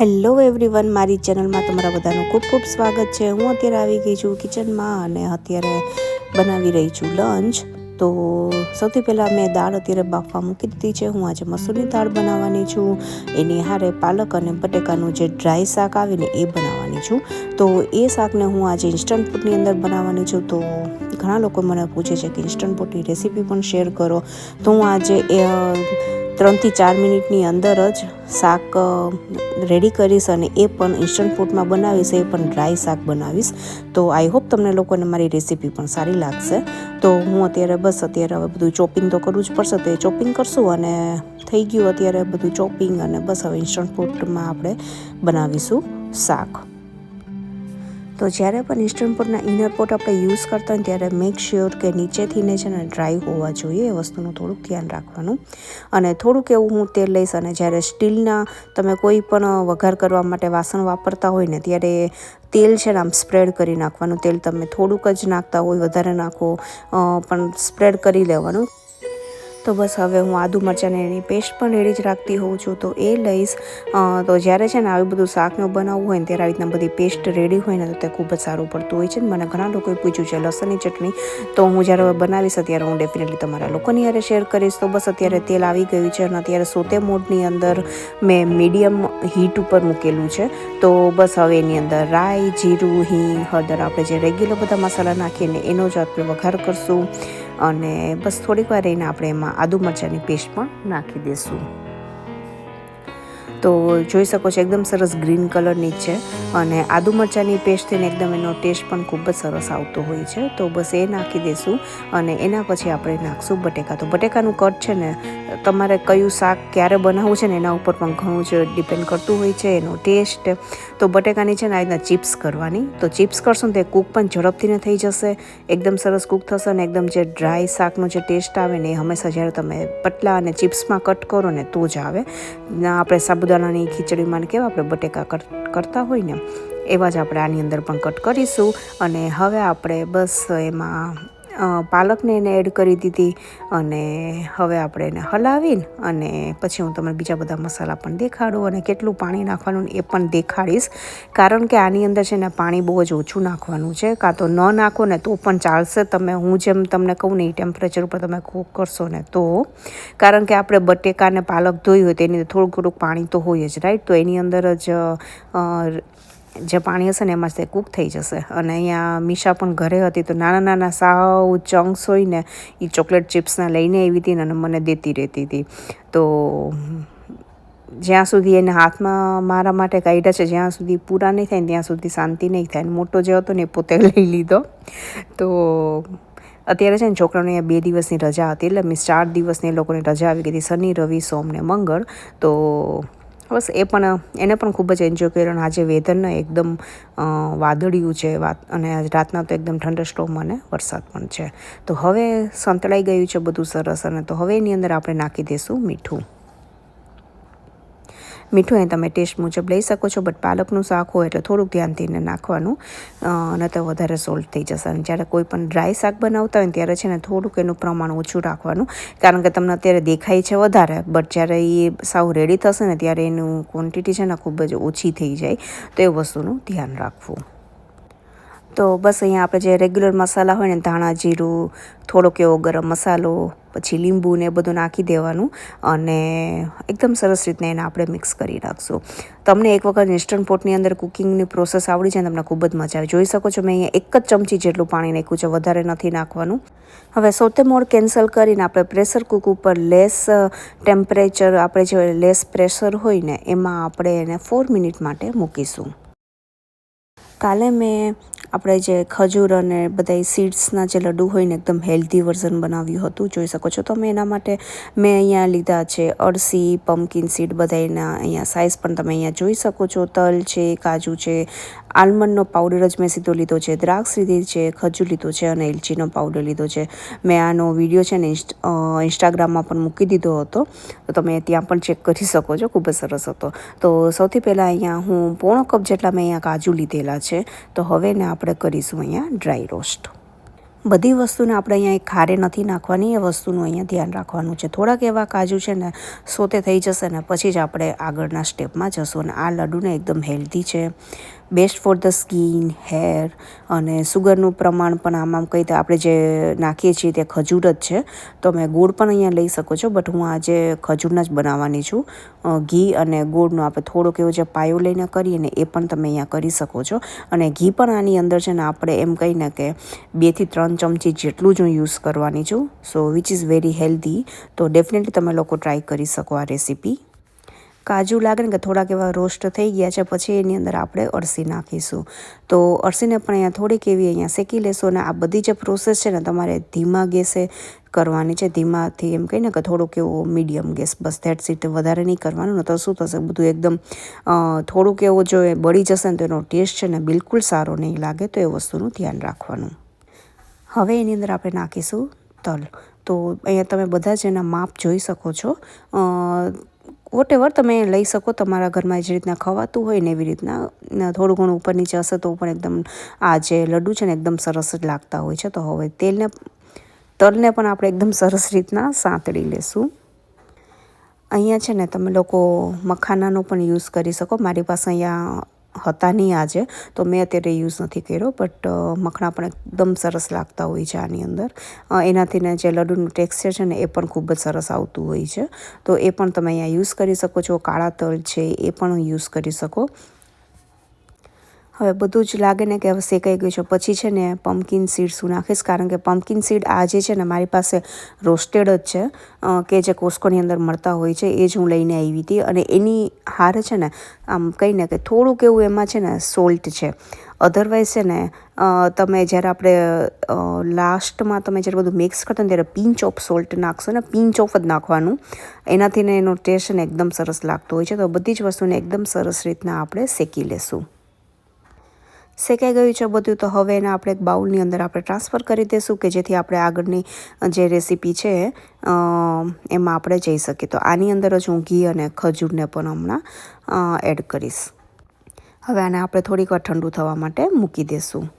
Hello everyone, મારી ચેનલમાં તમારા બધાનું ખૂબ ખૂબ સ્વાગત છે। હું અત્યારે આવી ગઈ છું કિચનમાં અને અત્યારે બનાવી રહી છું લંચ। તો સૌથી પહેલાં મેં દાળ અત્યારે બાફવા મૂકી દીધી છે। હું આજે મસૂરની દાળ બનાવવાની છું, એની હારે પાલક અને બટેકાનું જે ડ્રાય શાક આવે ને એ બનાવવાની છું। તો એ શાકને હું આજે ઇન્સ્ટન્ટ પોટની અંદર બનાવવાની છું। તો ઘણા લોકો મને પૂછે છે કે ઇન્સ્ટન્ટ પોટની રેસીપી પણ શેર કરો, તો હું આજે 3 થી 4 મિનિટની અંદર જ શાક રેડી કરીશ અને એ પણ ઇન્સ્ટન્ટ પોટમાં બનાવીશ, એ પણ ડ્રાય શાક બનાવીશ। તો આઈ હોપ તમને લોકોને મારી રેસીપી પણ સારી લાગશે। તો હું અત્યારે હવે બધું ચોપિંગ તો કરવું જ પડશે, તો એ ચોપિંગ કરશું અને થઈ ગયું અત્યારે બધું ચોપિંગ, અને બસ હવે ઇન્સ્ટન્ટ પોટમાં આપણે બનાવીશું શાક। તો જ્યારે પણ ઇન્સ્ટન્ટ પોટના ઇનર પોટ આપણે યુઝ કરતા હોય ત્યારે મેક શ્યોર કે નીચેથી ને છે ને ડ્રાય હોવા જોઈએ, એ વસ્તુનું થોડુંક ધ્યાન રાખવાનું। અને થોડુંક એવું હું તેલ લઈશ, અને જ્યારે સ્ટીલના તમે કોઈ પણ વઘાર કરવા માટે વાસણ વાપરતા હોય ને ત્યારે તેલ છે ને આમ સ્પ્રેડ કરી નાખવાનું। તેલ તમે થોડુંક જ નાખતા હોય, વધારે નાખો પણ સ્પ્રેડ કરી લેવાનું। તો બસ હવે હું આદુ મરચાંની એની પેસ્ટ પણ રેડી જ રાખતી હોઉં છું, તો એ લઈશ। તો જ્યારે છે ને આવી બધું શાકનું બનાવવું હોય ને ત્યારે આવી રીતના બધી પેસ્ટ રેડી હોય ને તો તે ખૂબ જ સારું પડતું હોય છે। મને ઘણા લોકોએ પૂછ્યું છે લસણની ચટણી, તો હું જ્યારે બનાવીશ ત્યારે હું ડેફિનેટલી તમારા લોકોની હારે શેર કરીશ। તો બસ અત્યારે તેલ આવી ગયું છે અને અત્યારે સોતે મોડની અંદર મેં મીડિયમ હીટ ઉપર મૂકેલું છે। તો બસ હવે એની અંદર રાઈ, જીરું, હિંગ, હળદર, આપણે જે રેગ્યુલર બધા મસાલા નાખીને એનો જ આપણે વઘાર કરશું। અને બસ થોડીક વાર રહીને આપણે એમાં આદુ મરચાંની પેસ્ટ પણ નાખી દઈશું। તો જોઈ શકો છો એકદમ સરસ ગ્રીન કલરની છે, અને આદુ મરચાંની પેસ્ટથી એકદમ એનો ટેસ્ટ પણ ખૂબ જ સરસ આવતો હોય છે। તો બસ એ નાખી દઈશું અને એના પછી આપણે નાખશું બટેકા। તો બટેકાનું કટ છે ને તમારે કયું શાક ક્યારે બનાવવું છે ને એના ઉપર પણ ઘણું જ ડિપેન્ડ કરતું હોય છે, એનો ટેસ્ટ। તો બટેકાની છે ને આ રીતના ચિપ્સ કરવાની, તો ચિપ્સ કરશો ને તે કૂક પણ ઝડપથી થઈ જશે, એકદમ સરસ કૂક થશે, અને એકદમ જે ડ્રાય શાકનો જે ટેસ્ટ આવે ને એ હંમેશા જ્યારે તમે પતલા અને ચિપ્સમાં કટ કરો ને તો જ આવે। આપણે સાબુદાણાની ખીચડીમાં કેવા આપણે બટેકા કરતા હોય ને એવા જ આપણે આની અંદર પણ કટ કરીશું। અને હવે આપણે બસ એમાં પાલકને એને એડ કરી દીધી, અને હવે આપણે એને હલાવીને અને પછી હું તમને બીજા બધા મસાલા પણ દેખાડું અને કેટલું પાણી નાખવાનું એ પણ દેખાડીશ। કારણ કે આની અંદર છે ને પાણી બહુ જ ઓછું નાખવાનું છે, કાં તો ન નાખો ને તો પણ ચાલશે, તમે હું જેમ તમને કહું ને એ ટેમ્પરેચર ઉપર તમે કૂક કરશો ને તો। કારણ કે આપણે બટેકા અને પાલક ધોઈ હોય તેની અંદર થોડુંક પાણી તો હોય જ, રાઈટ? તો એની અંદર જ જે પાણી હશે ને એમાં જ તે કૂક થઈ જશે। અને અહીંયા મીશા પણ ઘરે હતી, તો નાના સાવ ચંક્સ હોય ને એ ચોકલેટ ચિપ્સના લઈને આવી હતી અને મને દેતી રહેતી હતી। તો જ્યાં સુધી એને હાથમાં મારા માટે કાઢ્યા છે, જ્યાં સુધી પૂરા નહીં થાય ને ત્યાં સુધી શાંતિ નહીં થાય। મોટો જે હતો ને એ પોતે લઈ લીધો। તો અત્યારે છે ને છોકરાઓને અહીંયા 2 દિવસની રજા હતી, એટલે મીન્સ 4 દિવસની એ લોકોની રજા આવી ગઈ હતી, શનિ, રવિ, સોમ ને મંગળ। તો બસ એને પણ ખૂબ જ એન્જોય કર્યો। અને આજે વેધરને એકદમ વાદળિયું છે અને રાતના તો એકદમ થંડરસ્ટોર્મ અને વરસાદ પણ છે। તો હવે સંતળાઈ ગયું છે બધું સરસ, અને તો હવે એની અંદર આપણે નાખી દઈશું મીઠું। મીઠું એ તમે ટેસ્ટ મુજબ લઈ શકો છો, બટ પાલકનું શાક હોય એટલે થોડુંક ધ્યાનથી એને નાખવાનું, અને તો વધારે સોલ્ટ થઈ જશે। અને જ્યારે કોઈ પણ ડ્રાય શાક બનાવતા હોય ને ત્યારે છે ને થોડુંક એનું પ્રમાણ ઓછું રાખવાનું, કારણ કે તમને અત્યારે દેખાય છે વધારે, બટ જ્યારે એ સાવ રેડી થશે ને ત્યારે એનું ક્વોન્ટિટી છે ને ખૂબ જ ઓછી થઈ જાય। તો એ વસ્તુનું ધ્યાન રાખવું। તો બસ અહીંયા આપણે જે રેગ્યુલર મસાલા હોય ને ધાણા, જીરું, થોડોક એવો ગરમ મસાલો, પછી લીંબુ ને એ બધું નાખી દેવાનું, અને એકદમ સરસ રીતને એને આપણે મિક્સ કરી નાખશું। તમને એક વખત ઇન્સ્ટન્ટ પોટની અંદર કુકિંગની પ્રોસેસ આવડી જાય તમને ખૂબ જ મજા આવે। જોઈ શકો છો મેં અહીંયા 1 જ ચમચી જેટલું પાણી નાખ્યું છે, વધારે નથી નાખવાનું। હવે સોતે મોડ કેન્સલ કરીને આપણે પ્રેશર કુક ઉપર લેસ ટેમ્પરેચર, આપણે જે લેસ પ્રેશર હોય ને એમાં આપણે એને 4 મિનિટ માટે મૂકીશું। કાલે મેં આપણે જે ખજૂર અને બધા સીડ્સના જે લડ્ડુ હોય ને એકદમ હેલ્ધી વર્ઝન બનાવ્યું હતું, જોઈ શકો છો તમે। એના માટે મેં અહીંયા લીધા છે અળસી, પમ્પકિન સીડ, બધા એના અહીંયા સાઇઝ પણ તમે અહીંયા જોઈ શકો છો। તલ છે, કાજુ છે, આલમંડનો પાવડર જ મેં સીધો લીધો છે, દ્રાક્ષ લીધી છે, ખજૂર લીધો છે, અને એલચીનો પાવડર લીધો છે। મેં આનો વિડીયો છે ને ઇન્સ્ટાગ્રામમાં પણ મૂકી દીધો હતો, તો તમે ત્યાં પણ ચેક કરી શકો છો, ખૂબ જ સરસ હતો। તો સૌથી પહેલાં અહીંયા હું 1/4 કપ જેટલા મેં અહીંયા કાજુ લીધેલા છે। તો હવે ને આપણે કરીશું અહીંયા ડ્રાય રોસ્ટ। બધી વસ્તુને આપણે અહીંયા ખારે નથી નાખવાની, એ વસ્તુનું અહીંયા ધ્યાન રાખવાનું છે. થોડાક એવા કાજુ છે ને સોતે થઈ જશે ને પછી જ આપણે આગળના સ્ટેપમાં જશું. અને આ લડ્ડુને એકદમ હેલ્ધી છે, best for the skin, hair. અને સુગરનું પ્રમાણ પણ આમાં કહી તો આપણે જે નાખીએ છીએ તે ખજૂર જ છે. તો મેં ગોળ પણ અહીંયા લઈ શકો છો, બટ હું આજે ખજૂરના જ બનાવવાની છું. ઘી અને ગોળનો આપણે થોડોક એવો જે પાયો લઈને કરીએ ને એ પણ તમે અહીંયા કરી શકો છો. અને ઘી પણ આની અંદર છે ને આપણે એમ કહીને કે 2 થી 3 ચમચી જેટલું જ હું યુઝ કરવાની છું. સો વિચ ઇઝ વેરી હેલ્ધી. તો ડેફિનેટલી તમે લોકો ટ્રાય કરી શકો આ રેસીપી. કાજુ લાગે ને કે થોડાક એવા રોસ્ટ થઈ ગયા છે પછી એની અંદર આપણે અળસી નાખીશું. તો અળસીને પણ અહીંયા થોડીક એવી અહીંયા શેકી લેશું. અને આ બધી જે પ્રોસેસ છે ને તમારે ધીમા ગેસે કરવાની છે. ધીમાથી એમ કહીને કે થોડુંક એવું medium gas, bus that's it. વધારે નહીં કરવાનું, ને તો શું થશે બધું એકદમ થોડુંક એવું જો એ બળી જશે ને તો એનો ટેસ્ટ છે ને બિલકુલ સારો નહીં લાગે. તો એ વસ્તુનું ધ્યાન રાખવાનું. હવે એની અંદર આપણે નાખીશું તલ. તો અહીંયા તમે બધા જ એના માપ જોઈ શકો છો. વોટેવર તમે લઈ શકો તમારા ઘરમાં જે રીતના ખવાતું હોય ને એવી રીતના. થોડું ઘણું ઉપર નીચે હશે તો પણ એકદમ આ જે લડ્ડુ છે ને એકદમ સરસ જ લાગતા હોય છે. તો હવે તલને પણ આપણે એકદમ સરસ રીતના સાંતળી લેશું. અહીંયા છે ને તમે લોકો મખાનાનો પણ યુઝ કરી શકો. મારી પાસે અહીંયા હતા નહીં આજે, તો મેં અત્યારે યુઝ નથી કર્યો. બટ મખણા પણ એકદમ સરસ લાગતા હોય છે આની અંદર. એનાથી ને જે લડ્ડુનું ટેક્સચર છે ને એ પણ ખૂબ જ સરસ આવતું હોય છે. તો એ પણ તમે અહીંયા યુઝ કરી શકો છો. કાળા તલ છે એ પણ યુઝ કરી શકો. હવે બધું જ લાગે ને કે હવે શેકાઈ ગયું છે પછી છે ને પમ્પકિન સીડ્સ હું નાખીશ. કારણ કે પમ્પકિન સીડ આ જે છે ને મારી પાસે રોસ્ટેડ જ છે, કે જે કોસ્કોની અંદર મળતા હોય છે એ જ હું લઈને આવી હતી. અને એની હારે છે ને આમ કહીને કે થોડુંક એવું એમાં છે ને સોલ્ટ છે. અધરવાઇઝ છે ને તમે જ્યારે આપણે લાસ્ટમાં તમે જ્યારે બધું મિક્સ કરતો ને ત્યારે પિંચ ઓફ સોલ્ટ નાખશો ને, પિંચ ઓફ જ નાખવાનું. એનાથી ને એનો ટેસ્ટ ને એકદમ સરસ લાગતો હોય છે. તો બધી જ વસ્તુને એકદમ સરસ રીતના આપણે શેકી લેશું. શેકાઈ ગયું છે બધું. તો હવે એને આપણે એક બાઉલની અંદર આપણે ટ્રાન્સફર કરી દઈશું કે જેથી આપણે આગળની જે રેસીપી છે એમાં આપણે જઈ શકીએ. તો આની અંદર જ હું ઘી અને ખજૂરને પણ હમણાં એડ કરીશ. હવે આને આપણે થોડીક વાર ઠંડુ થવા માટે મૂકી દઈશું.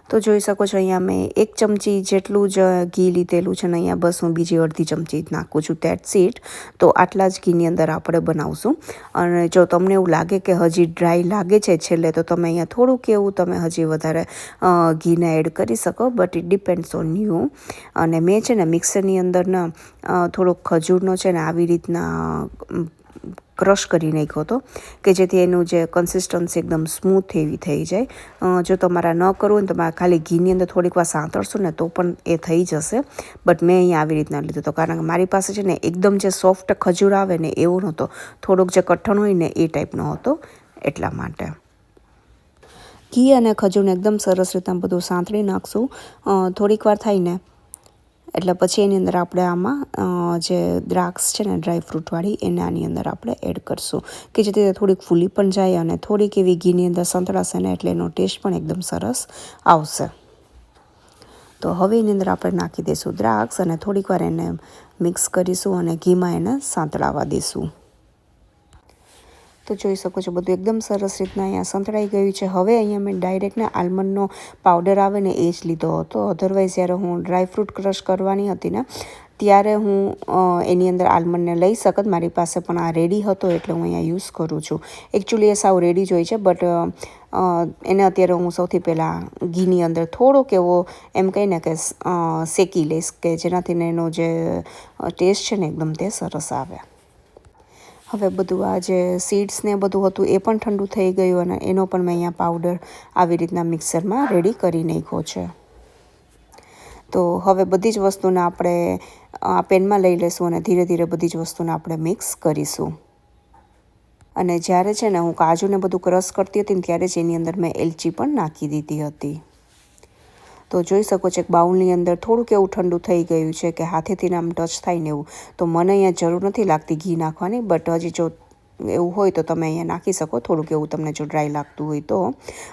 તો જોઈ શકો છો અહીંયા મેં 1 ચમચી જેટલું જ ઘી લીધેલું છે ને અહીંયા બસ હું બીજી અડધી ચમચી જ નાખું છું. That's it. તો આટલા જ ઘીની અંદર આપણે બનાવશું. અને જો તમને એવું લાગે કે હજી ડ્રાય લાગે છે છેલ્લે તો તમે અહીંયા થોડુંક એવું તમે હજી વધારે ઘીને એડ કરી શકો. But it depends on you. અને મેં છે ને મિક્સરની અંદર ને થોડોક ખજૂરનો છે ને આવી રીતના ક્રશ કરી નાખ્યો હતો કે જેથી એનું જે કન્સિસ્ટન્સી એકદમ સ્મૂથ એવી થઈ જાય. જો તમારા ન કરવું હોય ને તમારે ખાલી ઘીની અંદર થોડીક વાર સાંતળશો ને તો પણ એ થઈ જશે. બટ મેં અહીંયા આવી રીતના લીધો હતો કારણ કે મારી પાસે છે ને એકદમ જે સોફ્ટ ખજૂર આવે ને એવો નહોતો, થોડોક જે કઠણ હોય ને એ ટાઈપનો હતો. એટલા માટે ઘી અને ખજૂરને એકદમ સરસ રીતના બધું સાંતળી નાખશું. થોડીક વાર થાય ને એટલે પછી એની અંદર આપણે આમાં જે દ્રાક્ષ છે ને ડ્રાય ફ્રૂટવાળી એને આની અંદર આપણે એડ કરશું કે જેથી થોડીક ફૂલી પણ જાય અને થોડીક એવી ઘીની અંદર સંતળાશે ને એટલે એનો ટેસ્ટ પણ એકદમ સરસ આવશે. તો હવે એની અંદર આપણે નાખી દઈશું દ્રાક્ષ અને થોડીક વાર એને મિક્સ કરીશું અને ઘીમાં એને સાંતળાવા દઈશું. તો જોઈ શકો છો બધું એકદમ સરસ રીતના અહીંયા સંતળાઈ ગયું છે. હવે અહીંયા મેં ડાયરેક્ટ ને આલમંડનો પાવડર આવે ને એ જ લીધો હતો. અધરવાઇઝ જ્યારે હું ડ્રાય ફ્રૂટ ક્રશ કરવાની હતી ને ત્યારે હું એની અંદર આલમંડને લઈ શકત. મારી પાસે પણ આ રેડી હતો એટલે હું અહીંયા યુઝ કરું છું. એકચ્યુઅલી એ સાવ રેડી જ હોય છે બટ એને અત્યારે હું સૌથી પહેલાં ઘીની અંદર થોડોક એવો એમ કહીને કે શેકી લઈશ કે જેનાથી એનો જે ટેસ્ટ છે ને એકદમ તે સરસ આવે. હવે બધું આ જે સીડ્સ ને બધું હતું એ પણ ઠંડુ થઈ ગયું અને એનો પણ મેં અહીંયા પાવડર આવી રીતના મિક્સરમાં રેડી કરી નાખ્યો છે. તો હવે બધી જ વસ્તુને આપણે આ પેનમાં લઈ લઈશું અને ધીરે ધીરે બધી જ વસ્તુને આપણે મિક્સ કરીશું. અને જ્યારે છે ને હું કાજુને બધું ક્રશ કરતી હતી ને ત્યારે જ એની અંદર મેં એલચી પણ નાખી દીધી હતી. તો જોઈ શકો છો એક બાઉલની અંદર થોડુંક એવું ઠંડુ થઈ ગયું છે કે હાથેથી આમ ટચ થાય ને એવું. તો મને અહીંયા જરૂર નથી લાગતી ઘી નાખવાની, બટ હજી જો એવું હોય તો તમે અહીંયા નાખી શકો થોડુંક એવું તમને જો ડ્રાય લાગતું હોય તો.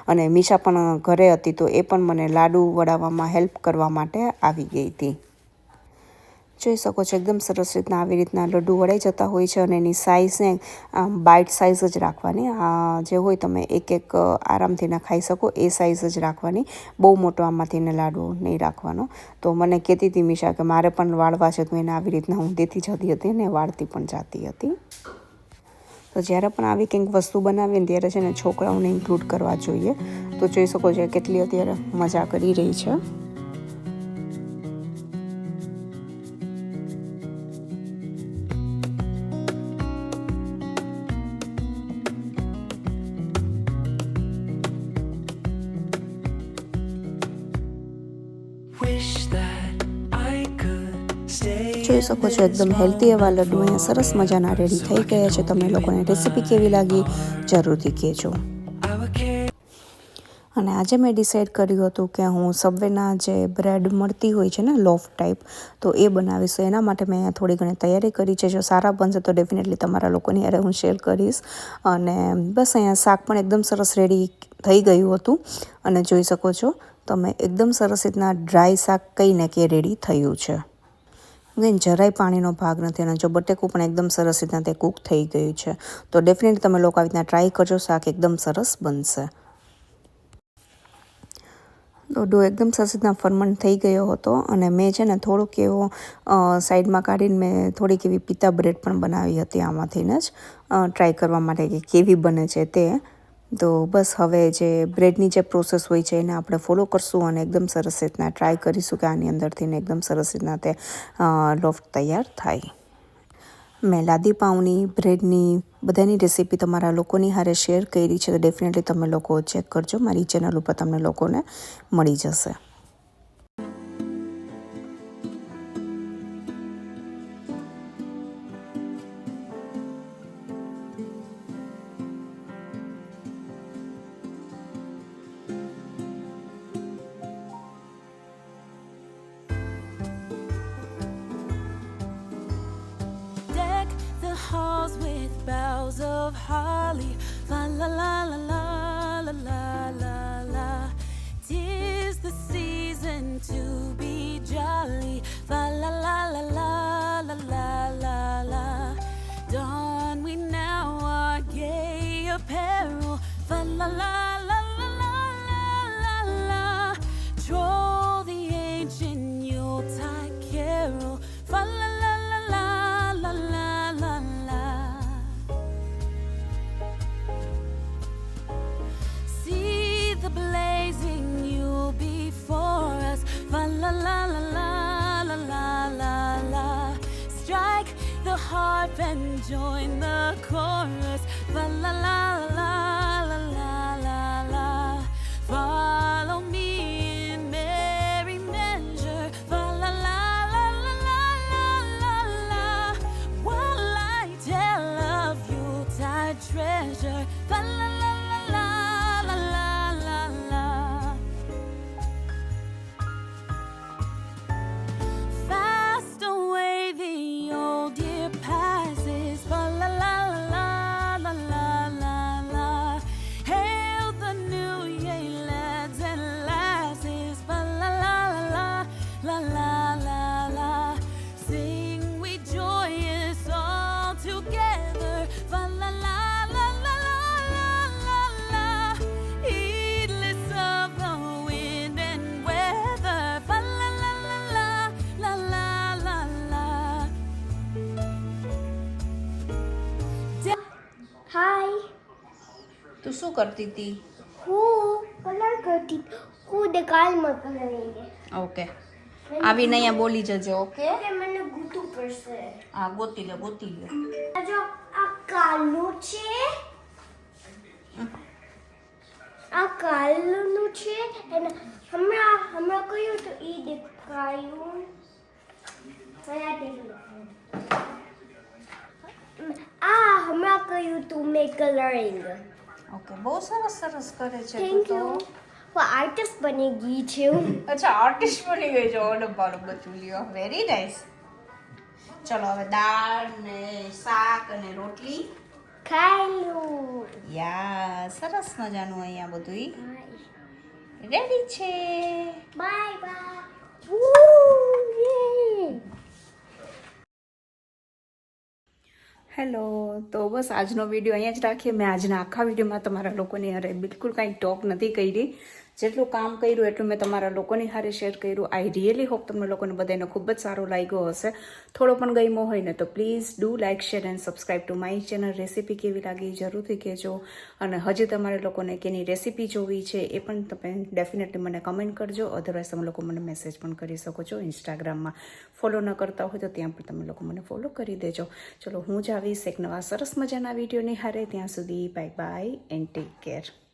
અને મીશા પણ ઘરે હતી તો એ પણ મને લાડુ વડાવવામાં હેલ્પ કરવા માટે આવી ગઈ હતી. જોઈ શકો છો એકદમ સરસ રીતના આવી રીતના લડ્ડુ વળાઈ જતા હોય છે અને એની સાઇઝને બાઇટ સાઇઝ જ રાખવાની. આ જે હોય તમે એક એક આરામથી ના ખાઈ શકો એ સાઇઝ જ રાખવાની. બહુ મોટો આમાંથી એને લાડુ નહીં રાખવાનો. તો મને કહેતી હતી મીશા કે મારે પણ વાળવા છે, તો એને આવી રીતના હું દેતી જતી હતી અને વાળતી પણ જતી હતી. તો જ્યારે પણ આવી કંઈક વસ્તુ બનાવીએ ને ત્યારે છે ને છોકરાઓને ઇન્ક્લુડ કરવા જોઈએ. તો જોઈ શકો છો કેટલી અત્યારે મજા કરી રહી છે. જોઈ શકો છો એકદમ હેલ્ધી એવા લડ્ડુ અહીંયા સરસ મજાના રેડી થઈ ગયા છે. તમને લોકોને રેસીપી કેવી લાગી જરૂરથી કહેજો. અને આજે મેં ડિસાઈડ કર્યું હતું કે હું સબવેના જે બ્રેડ મળતી હોય છે ને લોફ ટાઈપ, તો એ બનાવીશ. એના માટે મેં અહીંયા થોડી ઘણી તૈયારી કરી છે. જો સારા બનશે તો ડેફિનેટલી તમારા લોકોની હારે હું શેર કરીશ. અને બસ અહીંયા શાક પણ એકદમ સરસ રેડી થઈ ગયું હતું. અને જોઈ શકો છો તમે એકદમ સરસ રીતના ડ્રાય શાક કહીને કે રેડી થયું છે. જરાય પાણીનો ભાગ નથી. અને જો બટેકું પણ એકદમ સરસ રીતના તે કૂક થઈ ગયું છે. તો ડેફિનેટલી તમે લોકો આવી રીતના ટ્રાય કરજો, શાક એકદમ સરસ બનશે. તો ડો એકદમ સરસ રીતના ફરમન્ટ થઈ ગયો હતો. અને મેં છે ને થોડુંક એવો સાઈડમાં કાઢીને મેં થોડીક એવી પિતા બ્રેડ પણ બનાવી હતી આમાંથીને જ ટ્રાય કરવા માટે કે કેવી બને છે તે. તો બસ હવે જે બ્રેડની જે પ્રોસેસ હોય છે એને આપણે ફોલો કરશું અને એકદમ સરસ રીતના ટ્રાય કરીશું કે આની અંદરથી ને એકદમ સરસ રીતના તે લોફ તૈયાર થાય. મેં લાદી પાઉંની, બ્રેડની બધાની રેસીપી તમારા લોકોની હારે શેર કરી છે. તો ડેફિનેટલી તમે લોકો ચેક કરજો. મારી ચેનલ ઉપર તમને લોકોને મળી જશે. Halls with boughs of holly, la la la la la la la la la. 'Tis the season to be jolly, la la la la la la la la la. Don we now our gay apparel, la la la la la la la la. Troll the ancient Yuletide carol, la la la la la la la. Blazing Yule before us, fa la la la la la la la la. Strike the harp and join the chorus, fa la la la la la la la. Follow me in merry measure, fa la la la la la la la. While I tell of Yuletide treasure, fa la la. તું શું કરતી હતી? હું colour કરતી. હું દેખાલમાં colour. Okay, આવીને અહીંયા બોલી જજો. ઓકે, મને ગૂંથવું પડશે. હા, ગોતી લે, ગોતી લે. જો આ કાલું છે, આ કાલું છે અને હમણાં કહ્યું તો એ દેખાયું. આ હમણાં કહ્યું તું મેં કલરિંગ. ઓકે, બહુ સરસ સરસ કરે છે. Thank you. હું આર્ટિસ્ટ બની ગઈ છું. અચ્છા, આર્ટિસ્ટ બની ગઈ છો. ડબ્બાનું બધું લ્યો. Very nice. ચલો હવે દાળ ને શાક અને રોટલી ખાઈ લો. યા, સરસ મજાનું અહીંયા બધું રેડી છે. Bye bye. હેલો, તો બસ આજનો વિડીયો અહીંયા જ રાખીએ. મેં આજના આખા વિડીયોમાં તમારા લોકોની હારે બિલકુલ કાંઈ ટોક નથી કરી. જેટલું કામ કર્યું એટલું મેં તમારા લોકોની હારે શેર કર્યું. આઈ રિયલી હોપ તમને લોકોને બધાને ખૂબ જ સારો લાગ્યો હશે. થોડો પણ ગમ્યો હોય ને તો please do like, share and subscribe to my channel. Recipe કેવી લાગી જરૂરથી કહેજો. અને હજી તમારે લોકોને કેની રેસીપી જોવી છે એ પણ તમે ડેફિનેટલી મને કમેન્ટ કરજો. અધરવાઇઝ તમે લોકો મને મેસેજ પણ કરી શકો છો. ઇન્સ્ટાગ્રામમાં ફોલો ન કરતા હોય તો ત્યાં પણ તમે લોકો મને ફોલો કરી દેજો. ચલો, હું જ આવીશ એક નવા સરસ મજાના વિડીયોની હારે. ત્યાં સુધી bye bye and take care.